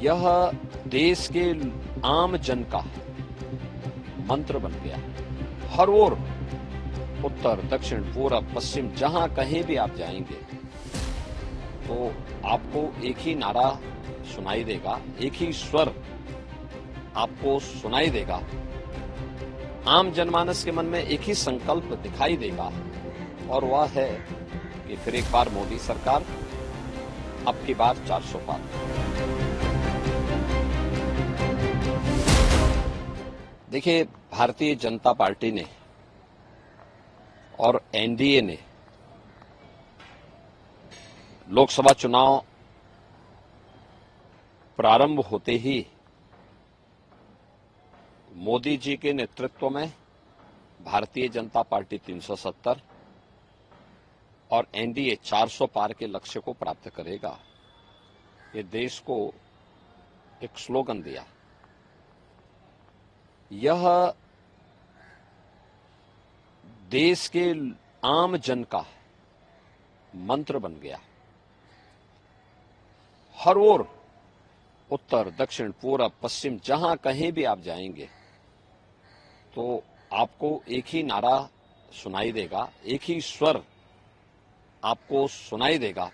यह देश के आम जन का मंत्र बन गया। हर ओर, उत्तर, दक्षिण, पूरब, पश्चिम, जहां कहीं भी आप जाएंगे तो आपको एक ही नारा सुनाई देगा, एक ही स्वर आपको सुनाई देगा। आम जनमानस के मन में एक ही संकल्प दिखाई देगा और वह है कि फिर एक बार मोदी सरकार, अब की बार 400 पार। देखिए, भारतीय जनता पार्टी ने और एनडीए ने लोकसभा चुनाव प्रारंभ होते ही मोदी जी के नेतृत्व में भारतीय जनता पार्टी 370 और एनडीए 400 पार के लक्ष्य को प्राप्त करेगा, ये देश को एक स्लोगन दिया। यह देश के आम जन का मंत्र बन गया। हर ओर, उत्तर, दक्षिण, पूरब, पश्चिम, जहां कहीं भी आप जाएंगे तो आपको एक ही नारा सुनाई देगा, एक ही स्वर आपको सुनाई देगा।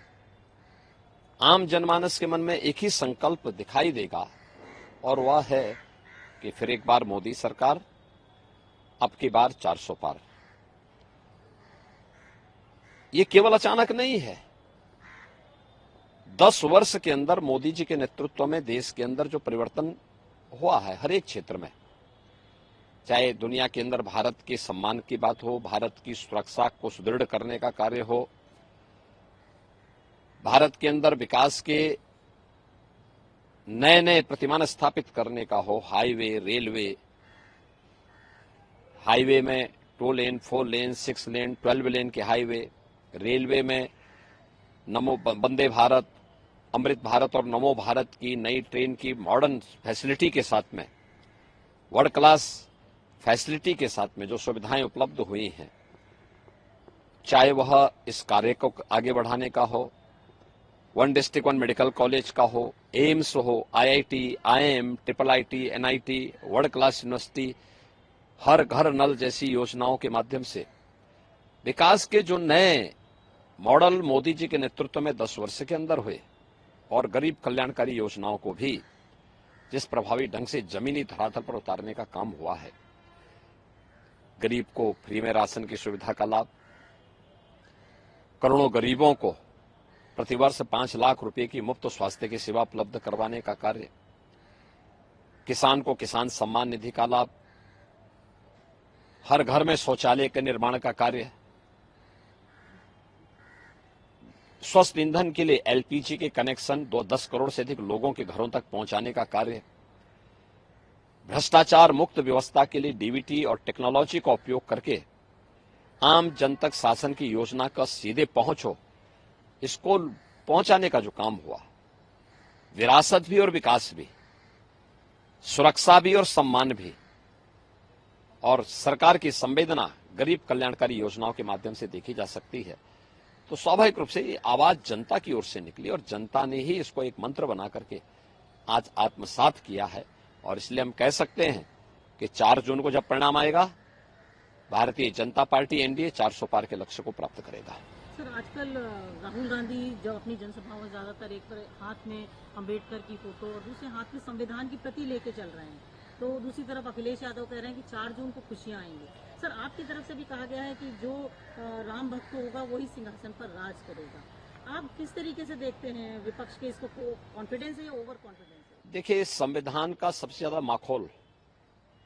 आम जनमानस के मन में एक ही संकल्प दिखाई देगा और वह है कि फिर एक बार मोदी सरकार, अब की बार 400 पार। ये केवल अचानक नहीं है। 10 वर्ष के अंदर मोदी जी के नेतृत्व में देश के अंदर जो परिवर्तन हुआ है हर एक क्षेत्र में, चाहे दुनिया के अंदर भारत के सम्मान की बात हो, भारत की सुरक्षा को सुदृढ़ करने का कार्य हो, भारत के अंदर विकास के नए नए प्रतिमान स्थापित करने का हो, हाईवे, रेलवे, हाईवे में 2 लेन, 4 लेन, 6 लेन, 12 लेन के हाईवे, रेलवे में नमो वंदे भारत, अमृत भारत और नमो भारत की नई ट्रेन की मॉडर्न फैसिलिटी के साथ में, वर्ल्ड क्लास फैसिलिटी के साथ में जो सुविधाएं उपलब्ध हुई हैं, चाहे वह इस कार्य को आगे बढ़ाने का हो, 1 डिस्ट्रिक्ट 1 मेडिकल कॉलेज का हो, एम्स हो, IIT, IIM, IIIT, NIT, world class university, हर घर नल जैसी योजनाओं के माध्यम से विकास के जो नए मॉडल मोदी जी के नेतृत्व में 10 वर्ष के अंदर हुए और गरीब कल्याणकारी योजनाओं को भी जिस प्रभावी ढंग से जमीनी धरातल पर उतारने का काम हुआ है, गरीब को फ्री में राशन की सुविधा का लाभ, करोड़ों गरीबों को प्रतिवर्ष 5 लाख रुपए की मुफ्त स्वास्थ्य की सेवा उपलब्ध करवाने का कार्य, किसान को किसान सम्मान निधि का लाभ, हर घर में शौचालय के निर्माण का कार्य, स्वस्थ ईंधन के लिए एलपीजी के कनेक्शन 10 करोड़ से अधिक लोगों के घरों तक पहुंचाने का कार्य, भ्रष्टाचार मुक्त व्यवस्था के लिए डीबीटी और टेक्नोलॉजी का उपयोग करके आम जन तक शासन की योजना का सीधे पहुंचो, इसको पहुंचाने का जो काम हुआ, विरासत भी और विकास भी, सुरक्षा भी और सम्मान भी, और सरकार की संवेदना गरीब कल्याणकारी योजनाओं के माध्यम से देखी जा सकती है, तो स्वाभाविक रूप से ये आवाज जनता की ओर से निकली और जनता ने ही इसको एक मंत्र बना करके आज आत्मसात किया है। और इसलिए हम कह सकते हैं कि 4 जून को जब परिणाम आएगा, भारतीय जनता पार्टी एनडीए 400 पार के लक्ष्य को प्राप्त करेगा। सर, आजकल राहुल गांधी जब अपनी जनसभाओं में ज्यादातर एक हाथ में अंबेडकर की फोटो और दूसरे हाथ में संविधान की प्रति लेके चल रहे हैं, तो दूसरी तरफ अखिलेश यादव कह रहे हैं कि 4 जून को खुशियां आएंगी। सर, आपकी तरफ से भी कहा गया है कि जो राम भक्त होगा वही सिंहासन पर राज करेगा। आप किस तरीके से देखते हैं विपक्ष के इसको, कॉन्फिडेंस है या ओवर कॉन्फिडेंस है? देखिए, संविधान का सबसे ज्यादा माखौल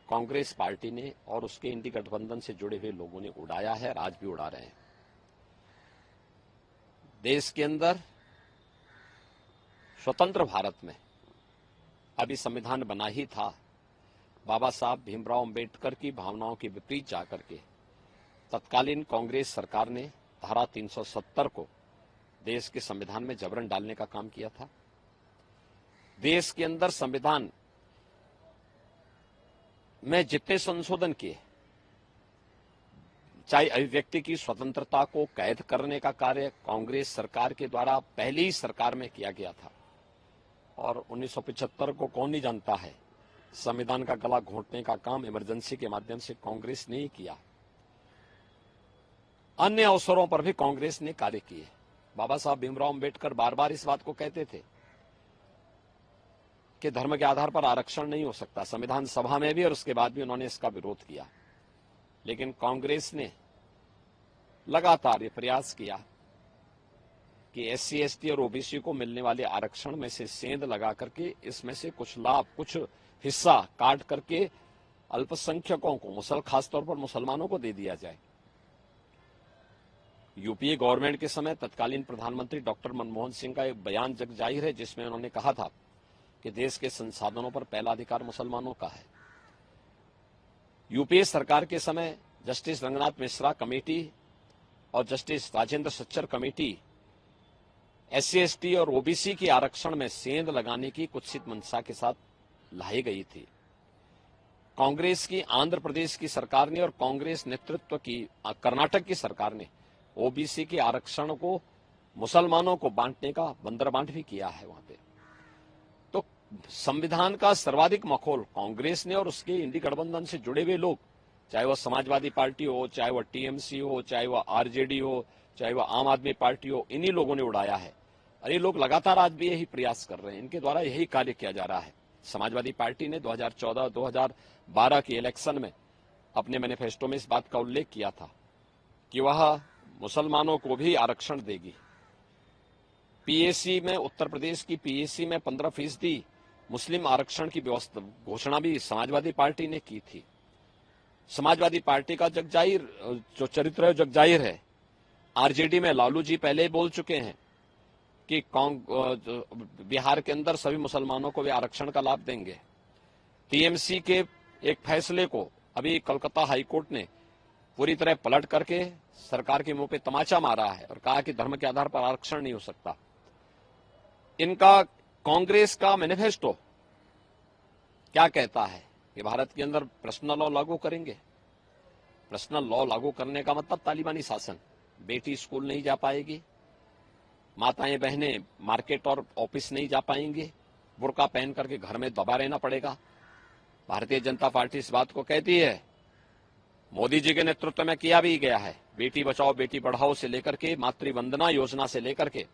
कांग्रेस पार्टी ने और उसके इंडी गठबंधन से जुड़े हुए लोगों ने उड़ाया है और आज भी उड़ा रहे हैं। देश के अंदर स्वतंत्र भारत में अभी संविधान बना ही था, बाबा साहब भीमराव अंबेडकर की भावनाओं के विपरीत जाकर के तत्कालीन कांग्रेस सरकार ने धारा 370 को देश के संविधान में जबरन डालने का काम किया था। देश के अंदर संविधान में जितने संशोधन किए, चाहे अभिव्यक्ति की स्वतंत्रता को कैद करने का कार्य कांग्रेस सरकार के द्वारा पहली ही सरकार में किया गया था, और 1975 को कौन नहीं जानता है। संविधान का गला घोंटने का काम इमरजेंसी के माध्यम से कांग्रेस ने ही किया। अन्य अवसरों पर भी कांग्रेस ने कार्य किए। बाबा साहब भीमराव अंबेडकर बार बार इस बात को कहते थे कि धर्म के आधार पर आरक्षण नहीं हो सकता। संविधान सभा में भी और उसके बाद भी उन्होंने इसका विरोध किया, लेकिन कांग्रेस ने लगातार ये प्रयास किया कि एससी एसटी और ओबीसी को मिलने वाले आरक्षण में से सेंध लगा करके इसमें से कुछ लाभ, कुछ हिस्सा काट करके अल्पसंख्यकों को, खासतौर पर मुसलमानों को दे दिया जाए। यूपीए गवर्नमेंट के समय तत्कालीन प्रधानमंत्री डॉक्टर मनमोहन सिंह का एक बयान जग जाहिर है, जिसमें उन्होंने कहा था कि देश के संसाधनों पर पहला अधिकार मुसलमानों का है। यूपीए सरकार के समय जस्टिस रंगनाथ मिश्रा कमेटी और justice Rajendra Sachar committee SC ST और ओबीसी के आरक्षण में सेंध लगाने की कुत्सित मंशा के साथ लाई गई थी। कांग्रेस की आंध्र प्रदेश की सरकार ने और कांग्रेस नेतृत्व की कर्नाटक की सरकार ने ओबीसी के आरक्षण को मुसलमानों को बांटने का बंदरबांट भी किया है वहां पे। तो संविधान का सर्वाधिक मखौल कांग्रेस ने और उसके इंडी गठबंधन से जुड़े हुए लोग, चाहे वह समाजवादी पार्टी हो, चाहे वह टीएमसी हो, चाहे वह आरजेडी हो, चाहे वह आम आदमी पार्टी हो, इन्हीं लोगों ने उड़ाया है। और ये लोग लगातार आज भी यही प्रयास कर रहे हैं, इनके द्वारा यही कार्य किया जा रहा है। समाजवादी पार्टी ने 2014-2012 के इलेक्शन में अपने मैनिफेस्टो में इस बात का उल्लेख किया था कि वह मुसलमानों को भी आरक्षण देगी। पीएसी में, उत्तर प्रदेश की पीएसी में 15% मुस्लिम आरक्षण की व्यवस्था घोषणा भी समाजवादी पार्टी ने की थी। समाजवादी पार्टी का जगजाहिर जो चरित्र है, जगजाहिर है। आरजेडी में लालू जी पहले ही बोल चुके हैं कि बिहार के अंदर सभी मुसलमानों को वे आरक्षण का लाभ देंगे। टीएमसी के एक फैसले को अभी कोलकाता हाईकोर्ट ने पूरी तरह पलट करके सरकार के मुंह पे तमाचा मारा है और कहा कि धर्म के आधार पर आरक्षण नहीं हो सकता। इनका कांग्रेस का मैनिफेस्टो क्या कहता है कि भारत के अंदर पर्सनल लॉ लागू करेंगे। पर्सनल लॉ लागू करने का मतलब तालिबानी शासन। बेटी स्कूल नहीं जा पाएगी, माताएं बहनें मार्केट और ऑफिस नहीं जा पाएंगी, बुर्का पहन करके घर में दबा रहना पड़ेगा। भारतीय जनता पार्टी इस बात को कहती है, मोदी जी के नेतृत्व में किया भी गया है। बेटी बचाओ बेटी पढ़ाओ से लेकर के मातृवंदना योजना से लेकर के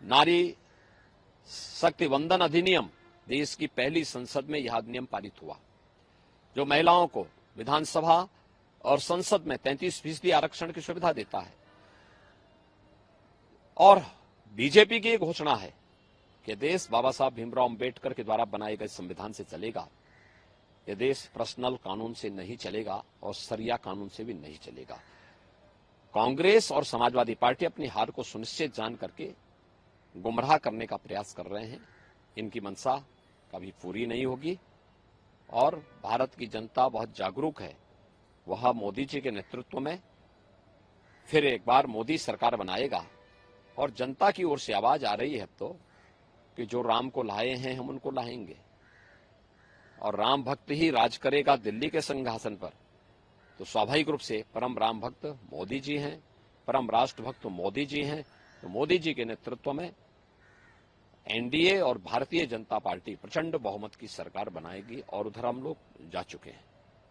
नारी शक्ति वंदन अधिनियम, देश की पहली संसद में यह अधिनियम पारित हुआ जो महिलाओं को विधानसभा और संसद में 33% आरक्षण की सुविधा देता है। और बीजेपी की एक घोषणा है कि देश बाबा साहब भीमराव अंबेडकर के द्वारा बनाए गए संविधान से चलेगा। यह देश पर्सनल कानून से नहीं चलेगा और सरिया कानून से भी नहीं चलेगा। कांग्रेस और समाजवादी पार्टी अपनी हार को सुनिश्चित जान करके गुमराह करने का प्रयास कर रहे हैं। इनकी मंशा कभी पूरी नहीं होगी और भारत की जनता बहुत जागरूक है। वह मोदी जी के नेतृत्व में फिर एक बार मोदी सरकार बनाएगा और जनता की ओर से आवाज आ रही है तो कि जो राम को लाए हैं हम उनको लाएंगे और राम भक्त ही राज करेगा दिल्ली के सिंहासन पर। तो स्वाभाविक रूप से परम राम भक्त मोदी जी हैं, परम राष्ट्र भक्त मोदी जी हैं। तो मोदी जी के नेतृत्व में एनडीए और भारतीय जनता पार्टी प्रचंड बहुमत की सरकार बनाएगी और उधर हम लोग जा चुके हैं।